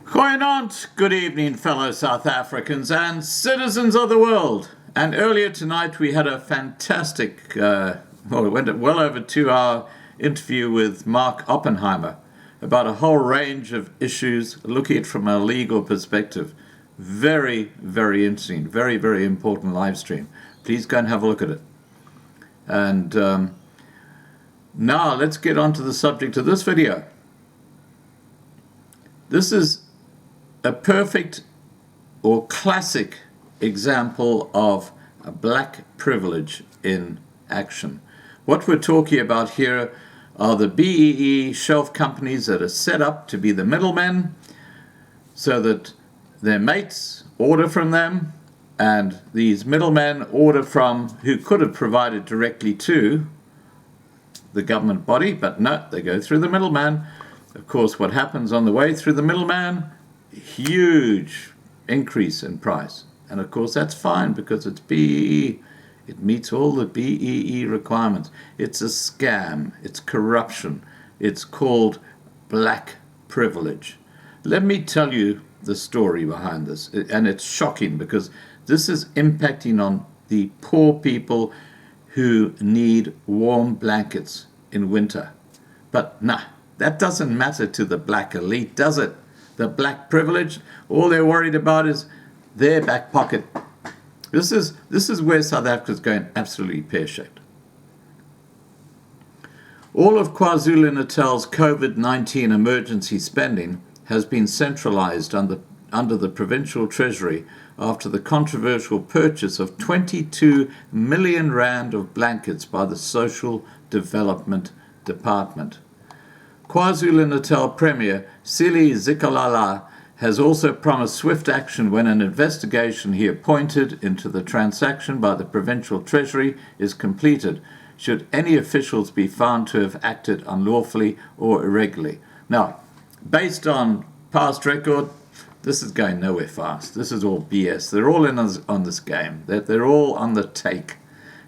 Goeienaand, good evening, fellow South Africans and citizens of the world. And earlier tonight we had a fantastic, it went well over 2-hour interview with Mark Oppenheimer about a whole range of issues, looking at it from a legal perspective. Very, very interesting, very, very important live stream. Please go and have a look at it. And now let's get on to the subject of this video. This is a perfect or classic example of a black privilege in action. What we're talking about here are the BEE shelf companies that are set up to be the middlemen so that their mates order from them, and these middlemen order from who could have provided directly to the government body, but no, they go through the middleman. Of course, what happens on the way through the middleman? Huge increase in price. And of course, that's fine because it's BEE. It meets all the BEE requirements. It's a scam. It's corruption. It's called black privilege. Let me tell you the story behind this. And it's shocking because this is impacting on the poor people who need warm blankets in winter. But nah, that doesn't matter to the black elite, does it? The black privilege, all they're worried about is their back pocket. This is where South Africa is going absolutely pear-shaped. All of KwaZulu-Natal's COVID-19 emergency spending has been centralized under the Provincial Treasury after the controversial purchase of 22 million rand of blankets by the Social Development Department. KwaZulu-Natal Premier Sili Zikalala has also promised swift action when an investigation he appointed into the transaction by the Provincial Treasury is completed, should any officials be found to have acted unlawfully or irregularly. Now, based on past record, this is going nowhere fast. This is all BS. They're all in on this game. They're all on the take.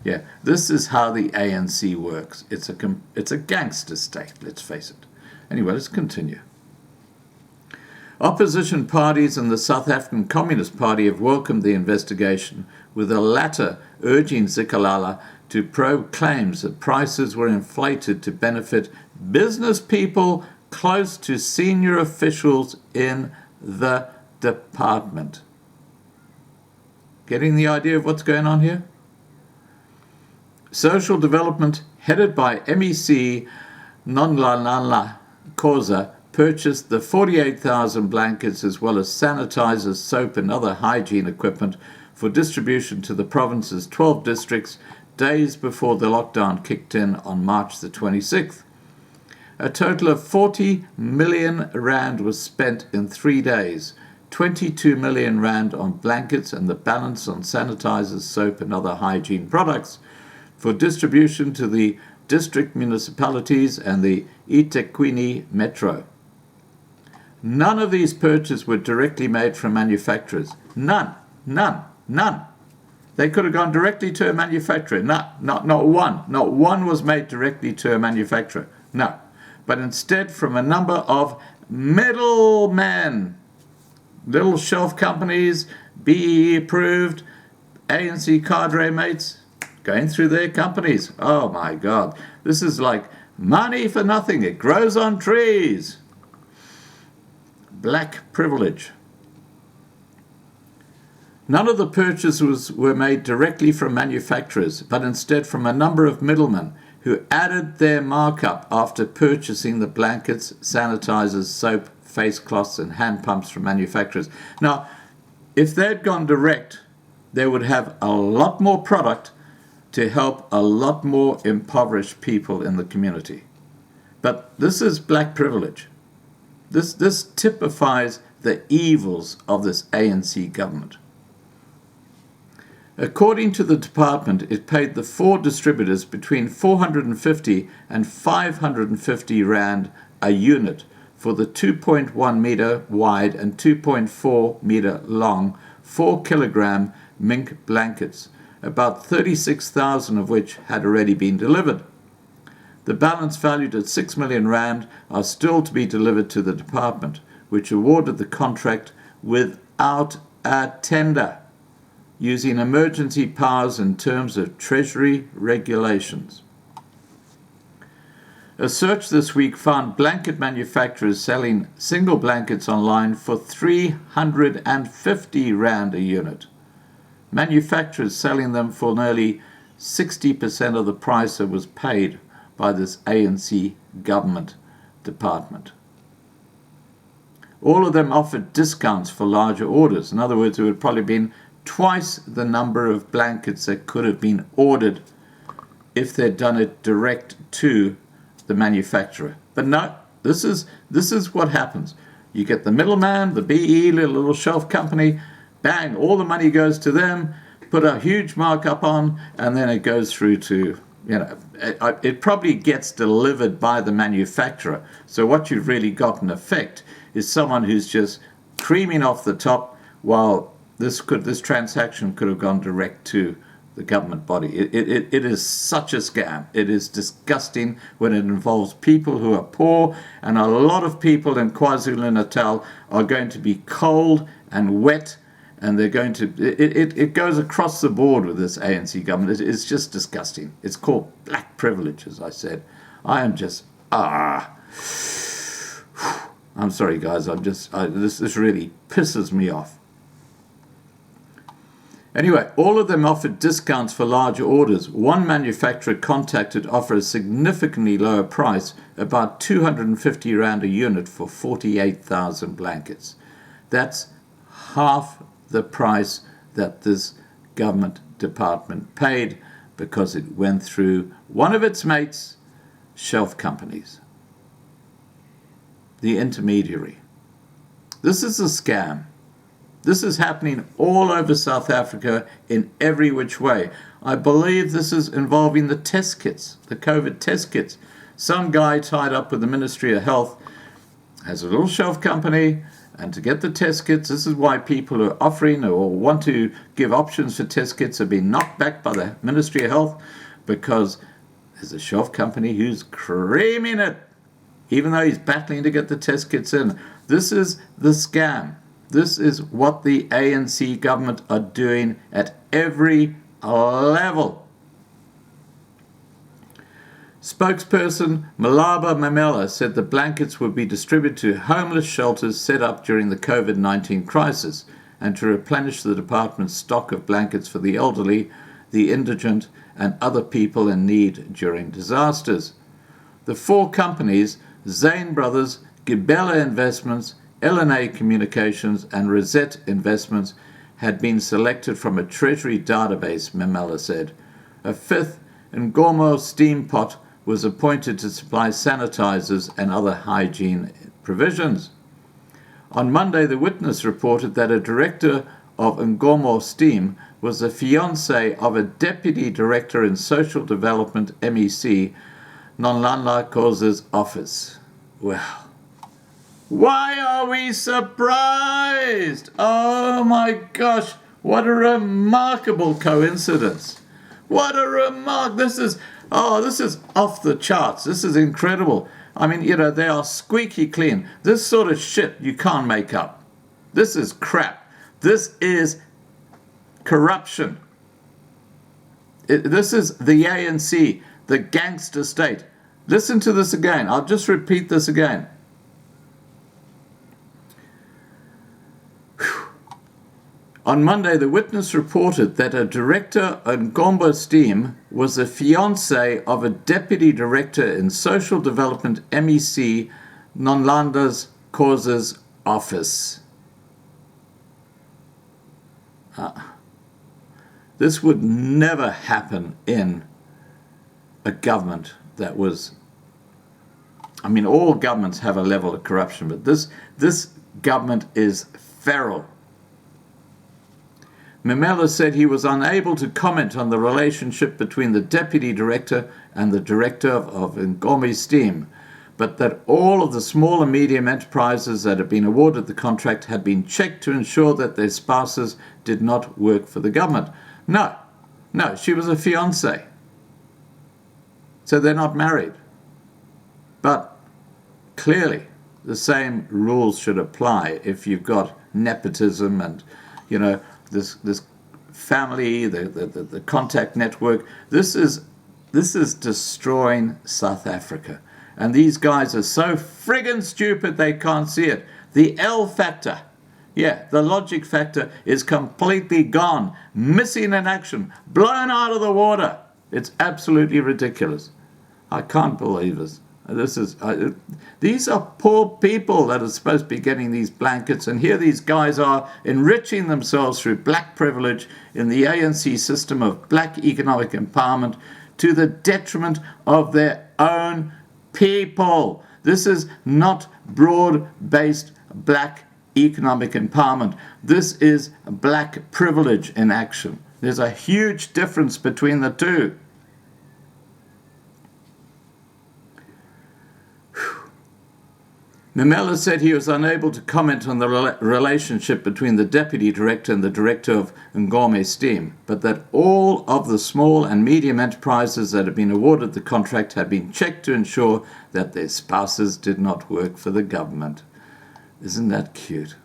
Yeah, this is how the ANC works. It's a gangster state, let's face it. Anyway, let's continue. Opposition parties and the South African Communist Party have welcomed the investigation, with the latter urging Zikalala to probe claims that prices were inflated to benefit business people close to senior officials in the department. Getting the idea of what's going on here? Social Development, headed by MEC Nonhlanhla Khoza, purchased the 48,000 blankets as well as sanitizers, soap and other hygiene equipment for distribution to the province's 12 districts days before the lockdown kicked in on March the 26th. A total of 40 million rand was spent in 3 days, 22 million rand on blankets and the balance on sanitizers, soap and other hygiene products for distribution to the district municipalities and the eThekwini Metro. None of these purchases were directly made from manufacturers. None. They could have gone directly to a manufacturer. Not one. Not one was made directly to a manufacturer. No. But instead from a number of middlemen, little shelf companies, BEE approved, ANC cadre mates, going through their companies. Oh my God. This is like money for nothing. It grows on trees. Black privilege. None of the purchases were made directly from manufacturers, but instead from a number of middlemen who added their markup after purchasing the blankets, sanitizers, soap, face cloths, and hand pumps from manufacturers. Now, if they'd gone direct, they would have a lot more product to help a lot more impoverished people in the community. But this is black privilege. This typifies the evils of this ANC government. According to the department, it paid the 4 distributors between 450 and 550 rand a unit for the 2.1 meter wide and 2.4 meter long 4 kilogram mink blankets, about 36,000 of which had already been delivered. The balance, valued at 6 million rand, are still to be delivered to the department, which awarded the contract without a tender, using emergency powers in terms of Treasury regulations. A search this week found blanket manufacturers selling single blankets online for 350 Rand a unit. Manufacturers selling them for nearly 60% of the price that was paid by this ANC government department. All of them offered discounts for larger orders. In other words, it would have probably been twice the number of blankets that could have been ordered if they'd done it direct to the manufacturer. But no, this is what happens. You get the middleman, the BE, little shelf company, bang, all the money goes to them, put a huge markup on, and then it goes through to, it probably gets delivered by the manufacturer. So what you've really got in effect is someone who's just creaming off the top, while this transaction could have gone direct to the government body. It is such a scam. It is disgusting when it involves people who are poor, and a lot of people in KwaZulu-Natal are going to be cold and wet, and they're going to, it goes across the board with this ANC government. It's just disgusting. It's called black privilege, as I said. I am just, I'm sorry, guys. This really pisses me off. Anyway, all of them offered discounts for larger orders. One manufacturer contacted offered a significantly lower price, about 250 Rand a unit for 48,000 blankets. That's half the price that this government department paid, because it went through one of its mates' shelf companies, the intermediary. This is a scam. This is happening all over South Africa in every which way. I believe this is involving the test kits, the COVID test kits. Some guy tied up with the Ministry of Health has a little shelf company, and to get the test kits, this is why people who are offering or want to give options for test kits have been knocked back by the Ministry of Health, because there's a shelf company who's creaming it, even though he's battling to get the test kits in. This is the scam. This is what the ANC government are doing at every level. Spokesperson Malaba Mamela said the blankets would be distributed to homeless shelters set up during the COVID-19 crisis, and to replenish the department's stock of blankets for the elderly, the indigent, and other people in need during disasters. The four companies, Zane Brothers, Gibela Investments, LNA Communications, and Rosette Investments, had been selected from a treasury database, Mamela said. A fifth, Ngoma Steam Pot, was appointed to supply sanitizers and other hygiene provisions. On Monday, the witness reported that a director of Ngoma Steam was the fiancé of a deputy director in social development, MEC, Nonhlanhla Khoza's office. Well, why are we surprised? Oh my gosh, what a remarkable coincidence. What a this is off the charts. This is incredible. I mean, they are squeaky clean. This sort of shit you can't make up. This is crap. This is corruption. This is the ANC, the gangster state. Listen to this again. I'll just repeat this again. On Monday, the witness reported that a director on Ngoma Steam was the fiancé of a deputy director in social development, MEC, Nonhlanhla Khoza's office. This would never happen in a government that was, all governments have a level of corruption, but this government is feral. Mamela said he was unable to comment on the relationship between the deputy director and the director of Ngoma Steam, but that all of the small and medium enterprises that had been awarded the contract had been checked to ensure that their spouses did not work for the government. No, she was a fiancé. So they're not married. But clearly, the same rules should apply if you've got nepotism and, this family, the contact network. This is destroying South Africa. And these guys are so friggin' stupid they can't see it. The L factor, the logic factor is completely gone, missing in action, blown out of the water. It's absolutely ridiculous. I can't believe this. These are poor people that are supposed to be getting these blankets, and here these guys are enriching themselves through black privilege in the ANC system of black economic empowerment to the detriment of their own people. This is not broad-based black economic empowerment. This is black privilege in action. There's a huge difference between the two. Mamela said he was unable to comment on the relationship between the deputy director and the director of Ngome Steam, but that all of the small and medium enterprises that had been awarded the contract had been checked to ensure that their spouses did not work for the government. Isn't that cute?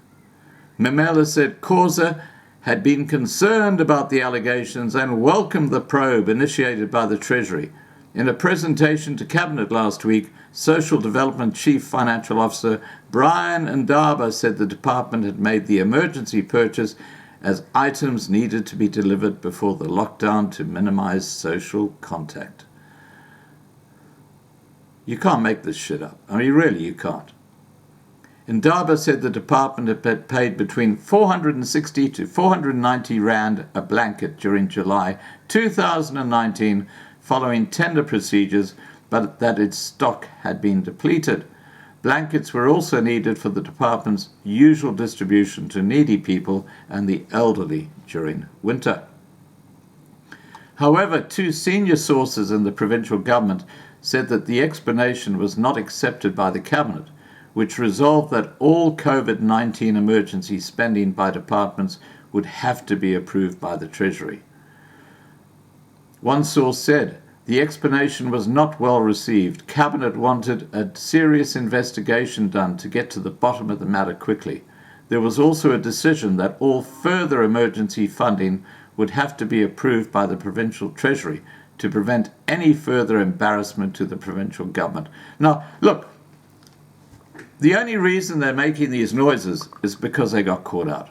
Mamela said Causa had been concerned about the allegations and welcomed the probe initiated by the Treasury. In a presentation to Cabinet last week, Social Development Chief Financial Officer Brian Ndaba said the department had made the emergency purchase as items needed to be delivered before the lockdown to minimize social contact. You can't make this shit up. I mean, really, you can't. Ndaba said the department had paid between 460 to 490 Rand a blanket during July 2019 following tender procedures, but that its stock had been depleted. Blankets were also needed for the department's usual distribution to needy people and the elderly during winter. However, two senior sources in the provincial government said that the explanation was not accepted by the cabinet, which resolved that all COVID-19 emergency spending by departments would have to be approved by the Treasury. One source said, the explanation was not well received. Cabinet wanted a serious investigation done to get to the bottom of the matter quickly. There was also a decision that all further emergency funding would have to be approved by the provincial Treasury to prevent any further embarrassment to the provincial government. Now, look, the only reason they're making these noises is because they got caught out.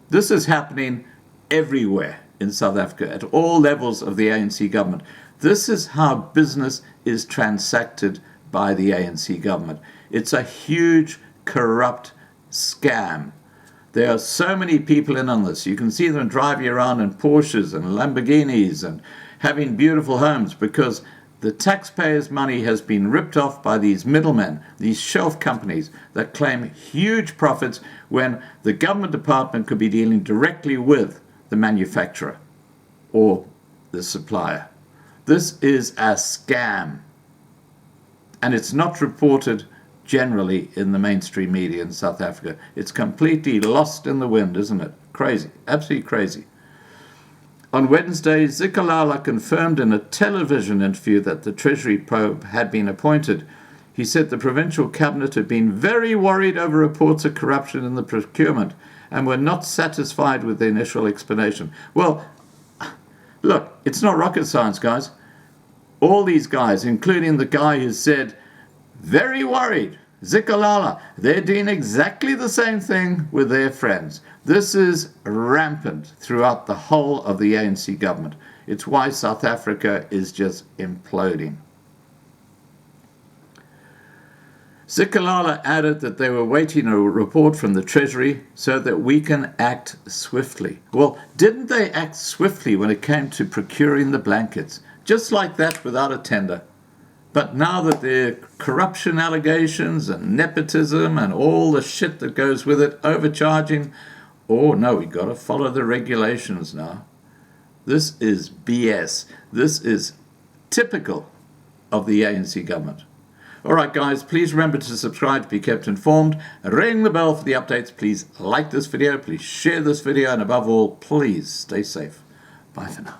This is happening everywhere in South Africa, at all levels of the ANC government. This is how business is transacted by the ANC government. It's a huge, corrupt scam. There are so many people in on this. You can see them driving around in Porsches and Lamborghinis and having beautiful homes because the taxpayers' money has been ripped off by these middlemen, these shelf companies that claim huge profits when the government department could be dealing directly with the manufacturer or the supplier. This is a scam, and it's not reported generally in the mainstream media in South Africa. It's completely lost in the wind, isn't it? Crazy, absolutely crazy. On Wednesday, Zikalala confirmed in a television interview that the Treasury probe had been appointed. He said the provincial cabinet had been very worried over reports of corruption in the procurement and were not satisfied with the initial explanation. Well, look, it's not rocket science, guys. All these guys, including the guy who said, very worried, Zikalala, they're doing exactly the same thing with their friends. This is rampant throughout the whole of the ANC government. It's why South Africa is just imploding. Zikalala added that they were waiting a report from the Treasury so that we can act swiftly. Well, didn't they act swiftly when it came to procuring the blankets? Just like that, without a tender. But now that there are corruption allegations and nepotism and all the shit that goes with it, overcharging, oh no, we've got to follow the regulations now. This is BS. This is typical of the ANC government. All right, guys, please remember to subscribe to be kept informed. Ring the bell for the updates. Please like this video. Please share this video. And above all, please stay safe. Bye for now.